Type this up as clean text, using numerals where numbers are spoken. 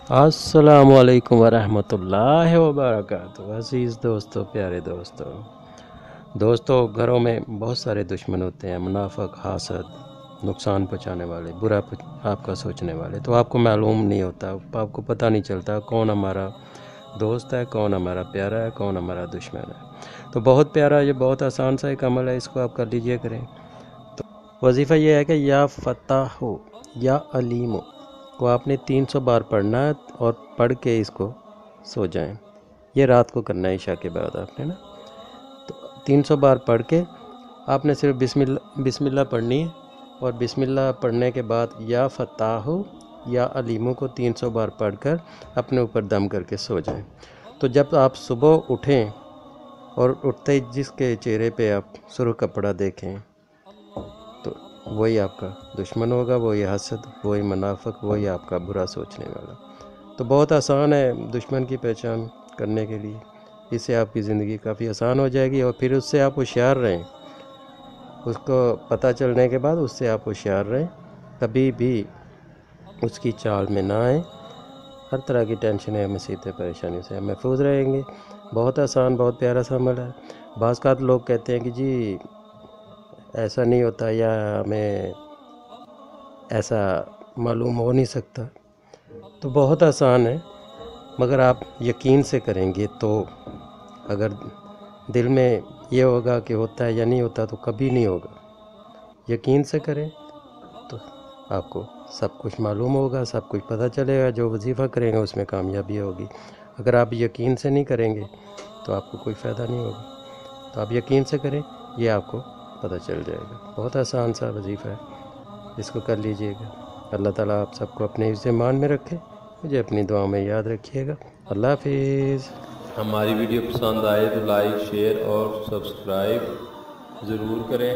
अस्सलामुअलैकुम वरहमतुल्लाहि वबरकातुहू। अज़ीज़ दोस्तों, प्यारे दोस्तों, घरों में बहुत सारे दुश्मन होते हैं, मुनाफिक, हासद, नुकसान पहुंचाने वाले, आपका सोचने वाले। तो आपको मालूम नहीं होता, आपको पता नहीं चलता कौन हमारा दोस्त है, कौन हमारा प्यारा है, कौन हमारा दुश्मन है। तो बहुत प्यारा, ये बहुत आसान सा एक अमल है, इसको आप कर लीजिए करें। तो वजीफ़ा ये है कि या फ़त्ताह हो या अलीम हो को आपने 300 बार पढ़ना है और पढ़ के इसको सो जाएं। ये रात को करना है ईशा के बाद आपने ना। तो 300 बार पढ़ के आपने सिर्फ बिस्मिल्लाह पढ़नी है, और बिस्मिल्लाह पढ़ने के बाद या फ़त्ताह या अलीमों को 300 बार पढ़कर अपने ऊपर दम करके सो जाएं। तो जब आप सुबह उठें और उठते ही जिसके चेहरे पे आप सुर्ख कपड़ा देखें, तो वही आपका दुश्मन होगा, वही हसद, वही मुनाफिक, वही आपका बुरा सोचने वाला। तो बहुत आसान है दुश्मन की पहचान करने के लिए। इससे आपकी ज़िंदगी काफ़ी आसान हो जाएगी, और फिर उससे आप होशियार रहें। उसको पता चलने के बाद उससे आप होशियार रहें, कभी भी उसकी चाल में ना आए। हर तरह की टेंशन है, मुसीबतें, परेशानी से हम महफूज रहेंगे। बहुत आसान, बहुत प्यारा सा अमल है। बाज़ औक़ात लोग कहते हैं कि जी ऐसा नहीं होता, या हमें ऐसा मालूम हो नहीं सकता। तो बहुत आसान है, मगर आप यकीन से करेंगे तो। अगर दिल में ये होगा कि होता है या नहीं होता, तो कभी नहीं होगा। यकीन से करें तो आपको सब कुछ मालूम होगा, सब कुछ पता चलेगा। जो वजीफ़ा करेंगे उसमें कामयाबी होगी। अगर आप यकीन से नहीं करेंगे तो आपको कोई फ़ायदा नहीं होगा। तो आप यकीन से करें, ये आपको पता चल जाएगा। बहुत आसान सा वजीफ़ा है, इसको कर लीजिएगा। अल्लाह ताला आप सबको अपने ईमान में रखे। मुझे अपनी दुआ में याद रखिएगा। अल्लाह हाफिज़। हमारी वीडियो पसंद आए तो लाइक, शेयर और सब्सक्राइब ज़रूर करें।